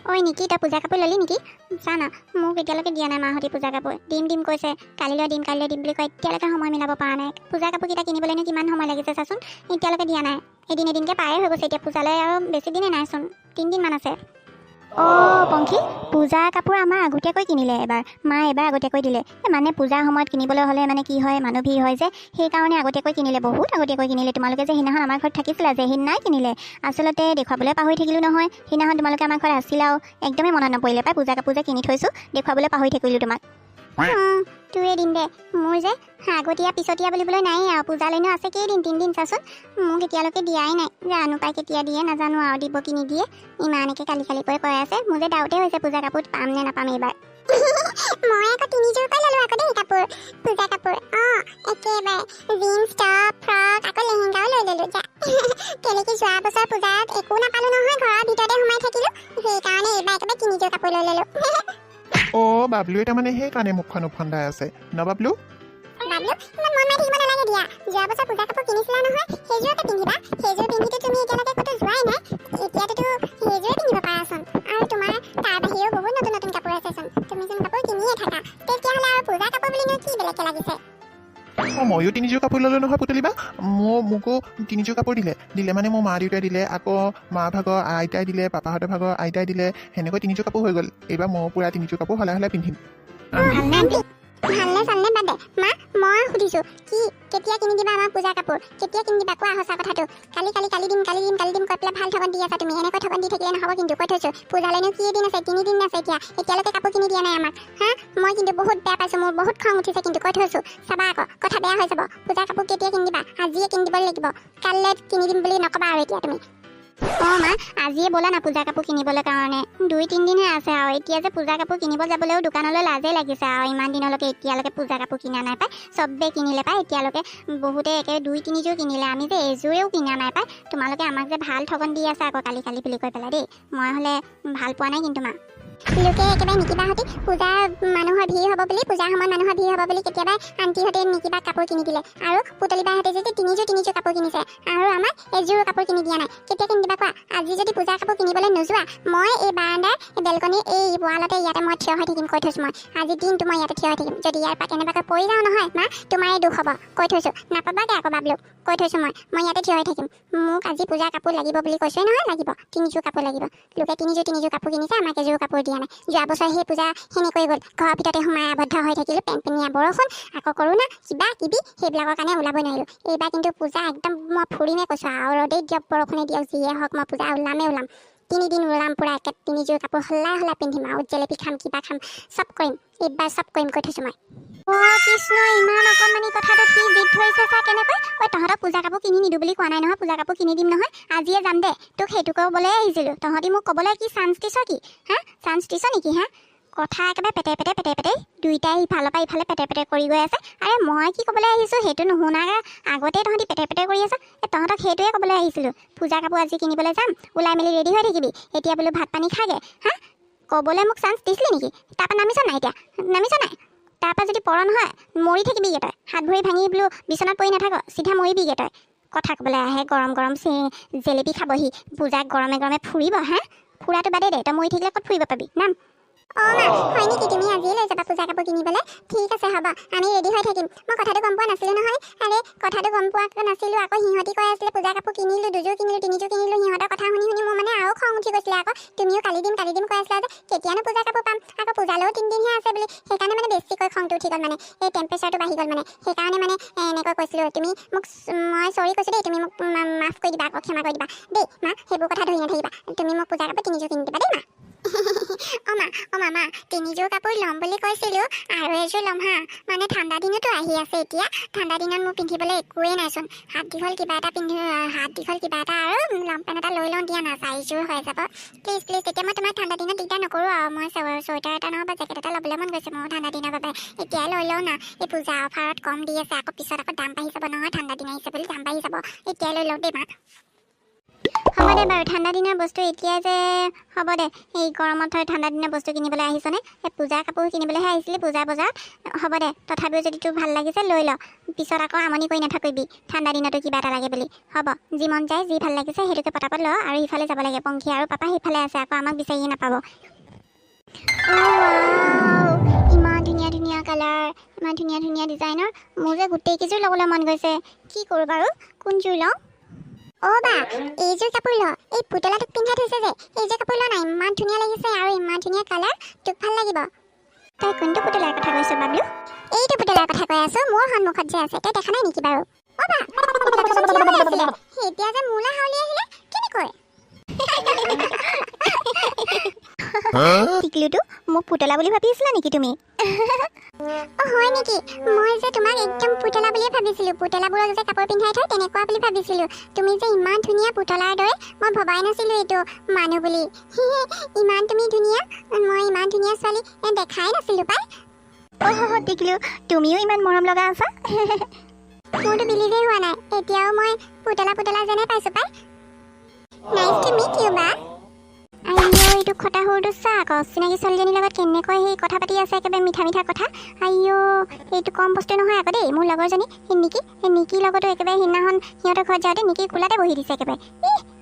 ঐ নিকি তই পূজা কাপোৰ ল'লি নেকি? চা না মোক এতিয়ালৈকে দিয়া নাই মাহঁতে পূজা কাপোৰ। দিম কৈছে, কালিলৈ দিম বুলি কয়। এতিয়ালৈকে সময় মিলাব পৰা নাই। পূজা কাপোৰকেইটা কিনিবলৈনো কিমান সময় লাগিছে চাচোন, এতিয়ালৈকে দিয়া নাই। এদিনকৈ পায়ে হৈ গৈছে এতিয়া পূজালৈ আৰু বেছি দিনেই নাইচোন, 3 দিনমান আছে। পংখী, পূজা কাপোৰ আমাৰ আগতীয়াকৈ কিনিলে এবাৰ, মা এবাৰ আগতীয়াকৈ দিলে। মানে পূজাৰ সময়ত কিনিবলৈ হ'লে মানে কি হয়, মানুহ ভিৰ হয় যে, সেইকাৰণে আগতীয়াকৈ কিনিলে, বহুত আগতীয়াকৈ কিনিলে। তোমালোকে যে সেইদিনাখন আমাৰ ঘৰত থাকিছিলা যে, সেইদিনাই কিনিলে। আচলতে দেখুৱাবলৈ পাহৰি থাকিলোঁ নহয়, সেইদিনাখন তোমালোকে আমাৰ ঘৰত আছিলাও, একদমেই মনত নপৰিলে পাই পূজা কাপোৰ যে কিনি থৈছোঁ, দেখুৱাবলৈ পাহৰি থাকিলোঁ তোমাক। তোৰে দিন দে, মোৰ যে আগতীয়া পিছতীয়া বুলিবলৈ নায়েই আৰু। পূজালৈনো আছে কেইদিন, 3 দিন চাচোন। মোক এতিয়ালৈকে দিয়াই নাই, জানো পাই কেতিয়া দিয়ে নাজানো আৰু, দিব কি নিদিয়ে। ইমানকৈ কালি কৰি কৈ আছে, মোৰ যে ডাউটে হৈছে পূজা কাপোৰ পাম নে নাপাম এইবাৰ। মই আকৌ 3যোৰকৈ ল'লোঁ আকৌ দেই কাপোৰ, পূজা কাপোৰ। একেবাৰে জিন্স টপ ফ্ৰক আকৌ লেহেংগাও লৈ ল'লোঁ যা। কেলৈ কি যোৱা বছৰ পূজাত একো নাপালোঁ নহয়, ঘৰৰ ভিতৰতে সোমাই থাকিলোঁ, সেইকাৰণে এইবাৰ একেবাৰে 3যোৰ কাপোৰ লৈ ল'লোঁ। বাবলুৱে তাৰমানে সেইকাৰণে মুখখন উফন্দাই আছে ন বাবলু? বাবলু, ইমান মন মাৰি থাকিব নালাগে দিয়া। যোৱা বছৰ পূজা কাপোৰ কিনিছিলা নহয়, সেইযোৰকে পিন্ধিবা। সেইযোৰ পিন্ধিতো তুমি এতিয়ালৈকে ক'তো যোৱাই নাই, এতিয়াতো সেইযোৰে পিন্ধিব পাৰাচোন। আৰু তোমাৰ তাৰ বাহিৰেও বহুত নতুন কাপোৰ আছেচোন, তুমি চোন কাপোৰ কিনিয়ে থাকা। তেতিয়াহ'লে আৰু পূজা কাপোৰ বুলিনো কি বেলেগকৈ লাগিছে? ময়ো 3যোৰ কাপোৰ ল'লোঁ নহয় পুতলিবা। মোকো 3যোৰ কাপোৰ দিলে মানে মোৰ মা দেউতাই দিলে, আকৌ মা ভাগৰ আইতাই দিলে, পাপাহঁতৰ ভাগৰ আইতাই দিলে, সেনেকৈ 3যোৰ কাপোৰ হৈ গ'ল। এইবাৰ মই পূৰা 3যোৰ কাপোৰ সলাই পিন্ধিম। ভালনে চালনে বাদ দে মা, মই সুধিছোঁ কি কেতিয়া কিনি দিবা আমাৰ পূজা কাপোৰ? কেতিয়া কিনি দিবা কোৱা সঁচা কথাটো। কালি দিম কৈ পেলাই ভাল ঠগন দি আছা তুমি। এনেকৈ ঠগন দি থাকিলে নহ'ব কিন্তু, কৈ থৈছোঁ। পূজালৈনো কি দিন আছে, 3 দিন আছে এতিয়ালৈকে কাপোৰ কিনি দিয়া নাই আমাক। মই কিন্তু বহুত বেয়া পাইছোঁ, মোৰ বহুত খং উঠিছে কিন্তু, কৈ থৈছোঁ। চাবা আকৌ কথা বেয়া হৈ যাব। পূজা কাপোৰ কেতিয়া কিনি দিবা? আজিয়ে কিনি দিব লাগিব, কাইলৈ কিনি দিম বুলি নক'বা আৰু এতিয়া তুমি। মা, আজিয়ে ব'লা না পূজা কাপোৰ কিনিবলৈ কাৰণে। 2-3 দিনহে আছে আৰু। এতিয়া যে পূজা কাপোৰ কিনিব যাবলৈও দোকানলৈ লাজেই লাগিছে আৰু। ইমান দিনলৈকে এতিয়ালৈকে পূজা কাপোৰ কিনা নাই পাই, চবেই কিনিলে পাই এতিয়ালৈকে। বহুতে একে 2-3যোৰ কিনিলে, আমি যে এযোৰেও কিনা নাই পাই। তোমালোকে আমাক যে ভাল ঠগন দি আছে আকৌ কালি বুলি কৈ পেলাই দেই। মই হ'লে ভাল পোৱা নাই কিন্তু মা। লোকে একেবাৰে নিকিবাহঁতি পূজাৰ মানুহৰ ভিৰ হ'ব বুলি, পূজাৰ সময়ত মানুহৰ ভিৰ হ'ব বুলি কেতিয়াবা আণ্টিহঁতে নিকিবাক কাপোৰ কিনি দিলে। আৰু পুতলিবাহঁতে যে 3যোৰ কাপোৰ কিনিছে, আৰু আমাক এযোৰ কাপোৰ কিনি দিয়া নাই। কেতিয়া কিনি দিবা কোৱা? আজি যদি পূজাৰ কাপোৰ কিনিবলৈ নোযোৱা, মই এই বাৰাণ্ডাৰ বেলকনিৰ এই ৱালতে ইয়াতে মই থিয় হৈ থাকিম, কৈ থৈছোঁ মই। আজি দিনটো মই ইয়াতে থিয় হৈ থাকিম। যদি ইয়াৰ পৰা কেনেবাকৈ পৰি যাওঁ নহয় মা, তোমাৰেই দুখ হ'ব, কৈ থৈছোঁ। নাপাবাগে আকৌ বাবলুক, কৈ থৈছোঁ মই ইয়াতে থিয় হৈ থাকিম। মোক আজি পূজাৰ কাপোৰ লাগিব বুলি কৈছোৱে নহয়, লাগিব 3যোৰ কাপোৰ লাগিব। লোকে 3যোৰ কাপোৰ কিনিছে, আমাক এযোৰ কাপোৰ দিয়া নাই। যোৱা বছৰ সেই পূজা সেনেকৈ গ'ল, ঘৰৰ ভিতৰতে সোমাই আবদ্ধ হৈ থাকিলোঁ। পেনপেনীয়া বৰষুণ, আকৌ কৰোণা, কিবা কিবি, সেইবিলাকৰ কাৰণে ওলাবই নোৱাৰিলোঁ। এইবাৰ কিন্তু পূজা একদম মই ফুৰিমে কৈছোঁ আৰু। ৰ'দেই দিয়ক বৰষুণে দিয়ক যিয়ে হওক, মই পূজা ওলাম। 3 দিন ওলাম পূৰা একে 3যোৰ কাপোৰ সলাই পিন্ধিম আৰু। জেলেপি খাম, কিবা খাম, চব কৰিম এইবাৰ, চব কৰিম কৈ থৈছোঁ মই। কৃষ্ণ, ইমান অকণমানি কথাটোত সি জিদ ধৰিছে চা কেনেকৈ। তহঁতক পূজা কাপোৰ কিনি নিদিওঁ বুলি কোৱা নাই নহয়, পূজা কাপোৰ কিনি দিম নহয়, আজিয়ে যাম দে। তোক সেইটো ক'বলৈ আহিছিলোঁ, তহঁতি মোক ক'বলৈ কি চান্স দিছ কি? চান্স দিছ নেকি? কথা একেবাৰে পেটে দুইটাই ইফালৰ পৰা ইফালে পেটে কৰি গৈ আছে। আৰে মই কি ক'বলৈ আহিছোঁ সেইটো নুশুনাৰ আগতেই তহঁতি পেটে কৰি আছ। তহঁতক সেইটোৱে ক'বলৈ আহিছিলোঁ, পূজা কাপোৰ আজি কিনিবলৈ যাম, ওলাই মেলি ৰেডি হৈ থাকিবি। এতিয়া বোলো ভাত পানী খাগে, ক'বলৈ মোক চান্স দিছিলি নেকি? তাৰপৰা নামিছ নাই? এতিয়া নামিছ নাই? তাৰপৰা যদি পৰ নহয় মৰি থাকিবিগৈ তই। হাত ভৰি ভাঙি বোলো বিচনাত পৰি নাথাক, চিধা মৰিবিগৈ তই। কথা ক'বলৈ আহে, গৰম জেলেপি খাবহি, পূজাক গৰমে ফুৰিব। ফুৰাটো বাদেই দে, তই মৰি থাকিলে ক'ত ফুৰিব পাবি? নাম। মা, হয় নেকি? তুমি আজিয়ে লৈ যাবা পূজা কাপোৰ কিনিবলৈ? ঠিক আছে হ'ব, আমি ৰেডি হৈ থাকিম। মই কথাটো গম পোৱা নাছিলোঁ নহয়। আৰে কথাটো গম পোৱা নাছিলোঁ আকৌ। সিহঁতি কৈ আছিলে পূজা কাপোৰ কিনিলোঁ, 2যোৰ কিনিলোঁ, 3যোৰ কিনিলোঁ। সিহঁতৰ কথা শুনি মোৰ মানে আৰু খং উঠি গৈছিলে আকৌ। তুমিও কালি দিম কৈ আছিলা যে, কেতিয়ানো পূজা কাপোৰ পাম? আকৌ পূজালৈও 3 দিনহে আছে বুলি, সেইকাৰণে মানে বেছিকৈ খংটো উঠি গ'ল মানে। এই টেম্পাৰেচাৰটো বাঢ়ি গ'ল মানে, সেইকাৰণে মানে এনেকৈ কৈছিলোঁ। তুমি মোক, মই চৰি কৈছোঁ দেই, তুমি মোক মাফ কৰি দিবা আকৌ, ক্ষমা কৰি দিবা দেই মা। সেইবোৰ কথা ধৰি নাথাকিবা। তুমি মোক পূজা কাপোৰ 3যোৰ কিনি দিবা দেই মা। মা 3যোৰ কাপোৰ ল'ম বুলি কৈছিলোঁ, আৰু এযোৰ ল'ম মানে ঠাণ্ডা দিনতো আহি আছে এতিয়া। ঠাণ্ডা দিনত মোৰ পিন্ধিবলৈ একোৱেই নাইচোন। হাত দীঘল কিবা এটা আৰু লং পেণ্ট এটা লৈ লওঁ দিয়া না, 4যোৰ হৈ যাব। প্লিজ এতিয়া মই তোমাক ঠাণ্ডা দিনত দিগদাৰ নকৰোঁ আৰু। মই চুৱেটাৰ এটা নহ'বা জেকেট এটা ল'বলৈ মন গৈছে মোৰ ঠাণ্ডা দিনৰ বাবে। এতিয়াই লৈ লওঁ না, এই পূজা অফাৰত কম দি আছে। আকৌ পিছত আকৌ দাম বাঢ়ি যাব নহয়, ঠাণ্ডা দিন আহিছে বুলি দাম বাঢ়ি যাব। এতিয়াই লৈ লওঁ দেই মা। হ'ব দে বাৰু ঠাণ্ডা দিনৰ বস্তু এতিয়া যে হ'ব দে এই গৰমত হয় ঠাণ্ডা দিনৰ বস্তু কিনিবলৈ আহিছনে এই পূজাৰ কাপোৰ কিনিবলৈহে আহিছিলি পূজাৰ বজাৰত হ'ব দে তথাপিও যদি তোৰ ভাল লাগিছে লৈ ল পিছত আকৌ আমনি কৰি নাথাকিবি ঠাণ্ডা দিনতো কিবা এটা লাগে বুলি হ'ব যি মন যায় যি ভাল লাগিছে সেইটোকে পটাপট ল আৰু ইফালে যাব লাগে পংখী আৰু পাপা সিফালে আছে আকৌ আমাক বিচাৰিয়ে নাপাব ইমান ধুনীয়া ধুনীয়া কালাৰ ইমান ধুনীয়া ধুনীয়া ডিজাইনৰ মোৰ যে গোটেইকেইযোৰ ল'বলৈ মন গৈছে কি কৰোঁ বাৰু কোনযোৰ লওঁ অ' বা এইযোৰ কাপোৰ ল এই পুতলাটোক পিন্ধাই থৈছে যে এইযোৰ কাপোৰ ল না ইমান ধুনীয়া লাগিছে আৰু ইমান ধুনীয়া কালাৰ তোক ভাল লাগিব তই কোনটো পুতলাৰ কথা কৈছ বাবলু এইটো পুতলাৰ কথা কৈ আছো মোৰ সন্মুখত যে আছে তই দেখা নাই নেকি বাৰু অ' বা এতিয়া যে মোলৈ হাউলি আহিলে কেনেকৈ টিকলুটো মোক পুতলা বুলি ভাবি আছিলা নেকি তুমি অ' হয় নেকি মই যে তোমাক একদম পুতলা বুলিয়ে ভাবিছিলোঁ পুতলাবোৰক যে কাপোৰ পিন্ধাই থয় তেনেকুৱা বুলি ভাবিছিলোঁ তুমি যে ইমান ধুনীয়া পুতলাৰ দৰে মই ভবাই নাছিলোঁ এইটো মানুহ বুলি ইমান তুমি ধুনীয়া মই ইমান ধুনীয়া ছোৱালী দেখাই নাছিলোঁ পাই অ' টিকলু তুমিও ইমান মৰম লগা আছা মোৰতো বিলিভেই হোৱা নাই এতিয়াও মই পুতলা পুতলা যেনে পাইছোঁ পাই নাইচ টু মিট ইউ বা আইঅ' এইটো খটা সৰুটো চা আকৌ চিনাকি ছোৱালীজনীৰ লগত কেনেকৈ সেই কথা পাতি আছে একেবাৰে মিঠা মিঠা কথা আইঅ' এইটো কম বস্তু নহয় আকৌ দেই মোৰ লগৰজনী সেই নিকিৰ লগতো একেবাৰে সেইদিনাখন সিহঁতৰ ঘৰত যাওঁতে নিকি কোলাতে বহি দিছে একেবাৰে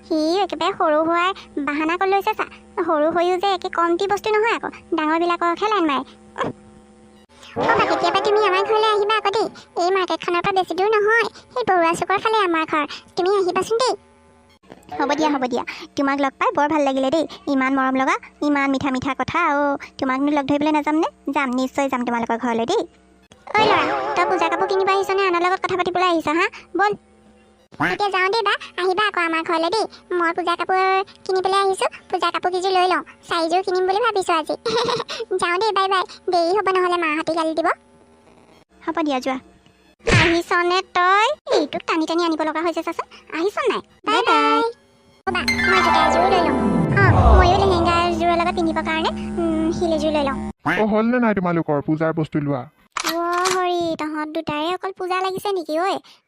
সি একেবাৰে সৰু হোৱাৰ বাহানা কৰি লৈছে চা সৰু হৈও যে একে কমটি বস্তু নহয় আকৌ ডাঙৰবিলাককহে লাইন মাৰে অ' বা কেতিয়াবা তুমি আমাৰ ঘৰলৈ আহিবা আকৌ দেই এই মাৰ্কেটখনৰ পৰা বেছি দূৰ নহয় সেই বৰুৱা চুকৰ ফালে আমাৰ ঘৰ তুমি আহিবাচোন দেই হ'ব দিয়া তোমাক লগ পাই বৰ ভাল লাগিলে দেই ইমান মৰম লগা ইমান মিঠা মিঠা কথা আৰু তোমাকনো লগ ধৰিবলৈ নাযাম নে যাম নিশ্চয় যাম তোমালোকৰ ঘৰলৈ দেই ঐ ল'ৰা তই পূজা কাপোৰ কিনিব আহিছ নে আনৰ লগত কথা পাতিবলৈ আহিছ হা ব'ল এতিয়া যাওঁ দেই বা আহিবা আকৌ আমাৰ ঘৰলৈ দেই মই পূজা কাপোৰ কিনিবলৈ আহিছোঁ পূজা কাপোৰকেইযোৰ লৈ লওঁ 4যোৰ কিনিম বুলি ভাবিছোঁ আজি যাওঁ দেই বাই বাই দেৰি হ'ব নহ'লে মাহঁতে গালি দিব হ'ব দিয়া যোৱা আহিছনে তই এইটোক টানি টানি আনিব লগা হৈছে চাচোন আহিছ নাই বাই বাই মই জোতা এযোৰ লৈ লওঁ ময়ো লেহেংগা এযোৰৰ লগত পিন্ধিবৰ কাৰণে শিল এযোৰ লৈ লওঁ হ'ল নে নাই তোমালোকৰ পূজাৰ বস্তু লোৱা অ' হৰি তহঁত দুটাৰে অকল পূজা লাগিছে নেকি ঐ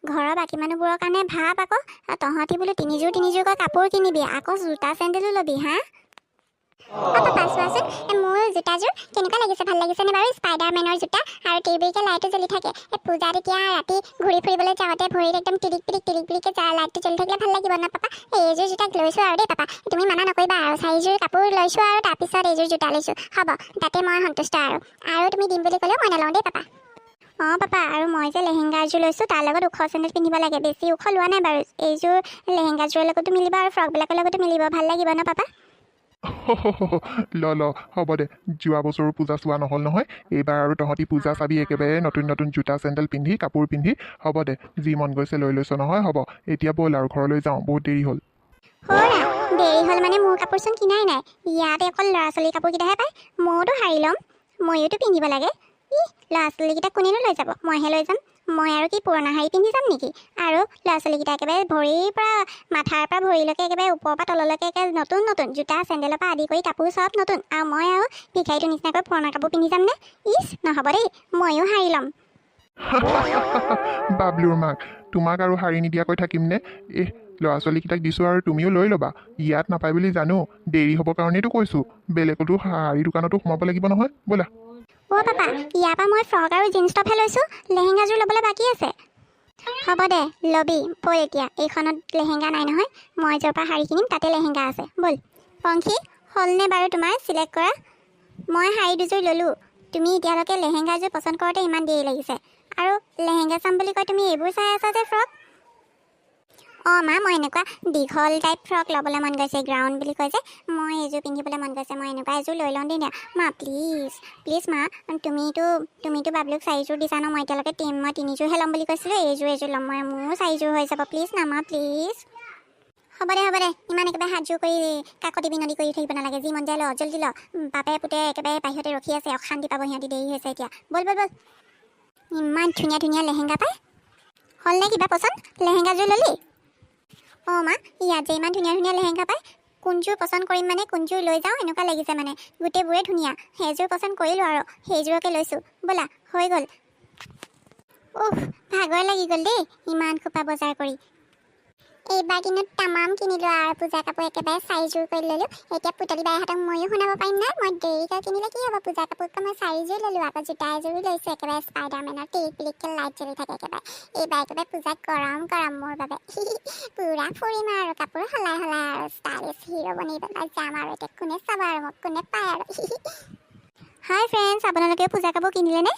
ঘৰৰ বাকী মানুহবোৰৰ কাৰণে ভাব আকৌ তহঁতি বোলো তিনিযোৰকৈ কাপোৰ কিনিবি আকৌ জোতা চেণ্ডেলো ল'বি হা অ' পাপা চোৱাচোন মোৰ জোতাযোৰ কেনেকুৱা লাগিছে ভাল লাগিছেনে বাৰু স্পাইডাৰমেনৰ জোতা আৰু টিৰিবিৰিকৈ লাইটো জ্বলি থাকে এই পূজাত এতিয়া ৰাতি ঘূৰি ফুৰিবলৈ যাওঁতে ভৰিত একদম টিৰিক পিৰিকৈ লাইটটো জ্বলি থাকিলে ভাল লাগিব ন পাপা এইযোৰ জোতা লৈছোঁ আৰু দেই পাপা তুমি মানা নকৰিবা আৰু 4যোৰ কাপোৰ লৈছোঁ আৰু তাৰপিছত এইযোৰ জোতা লৈছোঁ হ'ব তাতে মই সন্তুষ্ট আৰু তুমি দিম বুলি ক'লেও মই নলওঁ দেই পাপা অঁ পাপা আৰু মই যে লেহেংগা এযোৰ লৈছোঁ তাৰ লগত ওখ চেণ্ডেল পিন্ধিব লাগে বেছি ওখ লোৱা নাই বাৰু এইযোৰ লেহেংগাযোৰৰ লগতো মিলিব আৰু ফ্ৰকবিলাকৰ লগতো মিলিব ভাল লাগিব ন পাপা ল হ'ব দে যোৱা বছৰো পূজা চোৱা নহ'ল নহয় এইবাৰ আৰু তহঁতি পূজা চাবি একেবাৰে নতুন নতুন জোতা চেণ্ডেল পিন্ধি কাপোৰ পিন্ধি হ'ব দে যি মন গৈছে লৈ লৈছ নহয় হ'ব এতিয়া ব'ল আৰু ঘৰলৈ যাওঁ বহুত দেৰি হ'ল দেৰি হ'ল মানে মোৰ কাপোৰচোন কিনাই নাই ইয়াতে অকল ল'ৰা ছোৱালীৰ কাপোৰকেইটাহে পায় ময়োতো শাৰী ল'ম ময়োতো পিন্ধিব লাগে ল'ৰা ছোৱালীকেইটা কোনেনো লৈ যাব মইহে লৈ যাম মই আৰু কি পুৰণা শাৰী পিন্ধি যাম নেকি আৰু ল'ৰা ছোৱালীকেইটা একেবাৰে ভৰিৰ পৰা মাথাৰ পৰা ভৰিলৈকে একেবাৰে ওপৰৰ পৰা তললৈকে একেবাৰে নতুন নতুন জোতা চেণ্ডেলৰ পৰা আদি কৰি কাপোৰ চব নতুন আৰু মই আৰু ভিখাৰীটোৰ নিচিনাকৈ পুৰণা কাপোৰ পিন্ধি যাম নে নহ'ব দেই ময়ো শাৰী ল'ম বাবলুৰ মাক তোমাক আৰু শাৰী নিদিয়াকৈ থাকিমনে ল'ৰা ছোৱালীকেইটাক দিছোঁ আৰু তুমিও লৈ ল'বা ইয়াত নাপায় বুলি জানো দেৰি হ'ব কাৰণেতো কৈছোঁ বেলেগতো শাৰী দোকানতো সোমাব লাগিব নহয় ব'লা অ' পাপা ইয়াৰ পৰা মই ফ্ৰক আৰু জিন্স টপহে লৈছোঁ লেহেংগাযোৰ ল'বলৈ বাকী আছে হ'ব দে ল'বি ব'ল এতিয়া এইখনত লেহেংগা নাই নহয় মই য'ৰ পৰা শাৰী কিনিম তাতে লেহেংগা আছে ব'ল পংখী হ'লনে বাৰু তোমাৰ চিলেক্ট কৰা মই শাৰী দুযোৰ ল'লোঁ তুমি এতিয়ালৈকে লেহেংগাযোৰ পচন্দ কৰোঁতে ইমান দেৰি লাগিছে আৰু লেহেংগা চাম বুলি কৈ তুমি এইবোৰ চাই আছা যে ফ্ৰক অঁ মা মই এনেকুৱা দীঘল টাইপ ফ্ৰক ল'বলৈ মন গৈছে গ্ৰাউণ্ড বুলি কয় যে মই এইযোৰ পিন্ধিবলৈ মন গৈছে মই এনেকুৱা এযোৰ লৈ লওঁ দেই মা প্লিজ মা তুমিতো বাবলুক 4যোৰ দিছা ন মই এতিয়ালৈকে মই 3যোৰহে ল'ম বুলি কৈছিলোঁ এইযোৰ ল'ম মই মোৰো 4যোৰ হৈ যাব প্লিজ না মা প্লিজ হ'ব দে ইমান একেবাৰে হাতযোৰ কৰি কাকতি বিনতি কৰি থাকিব নালাগে যি মন যায় ল জল্দি ল বাপে পুতে একেবাৰে বাহিৰতে ৰখি আছে অশান্তি পাব সিহঁতি দেৰি হৈছে এতিয়া ব'ল ইমান ধুনীয়া ধুনীয়া লেহেংগা পায় হ'ল নে কিবা পচন্দ লেহেংগাযোৰ ল'লি অঁ মা ইয়াত যে ইমান ধুনীয়া ধুনীয়া লেহেংগা পায় কোনযোৰ পচন্দ কৰিম মানে কোনযোৰ লৈ যাওঁ এনেকুৱা লাগিছে মানে গোটেইবোৰে ধুনীয়া সেইযোৰ পচন্দ কৰিলোঁ আৰু সেইযোৰকে লৈছোঁ ব'লা হৈ গ'ল ভাগৰ লাগি গ'ল দেই ইমান খোপা বজাৰ কৰি এইবাৰ কিন্তু তামাম কিনিলোঁ আৰু পূজা কাপোৰ একেবাৰে 4যোৰ কৰি ল'লোঁ। এতিয়া পুতলি বাইহঁতক ময়ো শুনাব পাৰিম নাই, মই দেৰিকৈ কিনিলে কি হ'ব, পূজা কাপোৰকৈ মই 4যোৰ ল'লোঁ। আকৌ জোতা এযোৰো লৈছোঁ, একেবাৰে স্পাইডাৰমেনৰ টিক টিককৈ লাইট জ্বলি থাকে একেবাৰে। এইবাৰ একেবাৰে পূজাত গৰম গৰম মোৰ বাবে পুৰা ফুৰিম আৰু কাপোৰ সলাই সলাই আৰু ষ্টাইলিছ হিৰ' বনি পেলাই যাম আৰু। এতিয়া কোনে চাব আৰু মোক, কোনে পায় আৰু হাই ফ্ৰেণ্ডছ, আপোনালোকেও পূজা কাপোৰ কিনিলেনে?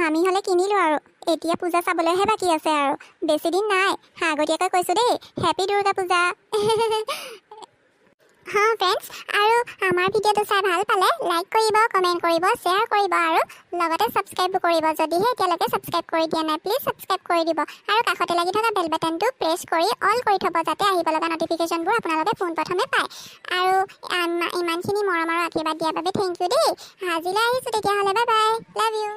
আমি হ'লে কিনিলোঁ আৰু এতিয়া পূজা চাবলৈহে বাকী আছে আৰু বেছি দিন নাই। আগতীয়াকৈ কৈছোঁ দেই, হেপী দুৰ্গা পূজা। ফ্ৰেণ্ডছ, আৰু আমাৰ ভিডিঅ'টো চাই ভাল পালে লাইক কৰিব, কমেণ্ট কৰিব, শ্বেয়াৰ কৰিব আৰু লগতে ছাবস্ক্ৰাইবো কৰিব। যদিহে এতিয়ালৈকে ছাবস্ক্ৰাইব কৰি দিয়া নাই, প্লিজ ছাবস্ক্ৰাইব কৰি দিব আৰু কাষতে লাগি থকা বেল বাটনটো প্ৰেছ কৰি অল কৰি থ'ব, যাতে আহিব লগা নটিফিকেশ্যনবোৰ আপোনালোকে পোনপ্ৰথমে পায়। আৰু ইমানখিনি মৰম আৰু আশীৰ্বাদ দিয়াৰ বাবে থেংক ইউ দেই। আজিলৈ আহিছোঁ তেতিয়াহ'লে, বাই বাই, লাভ ইউ।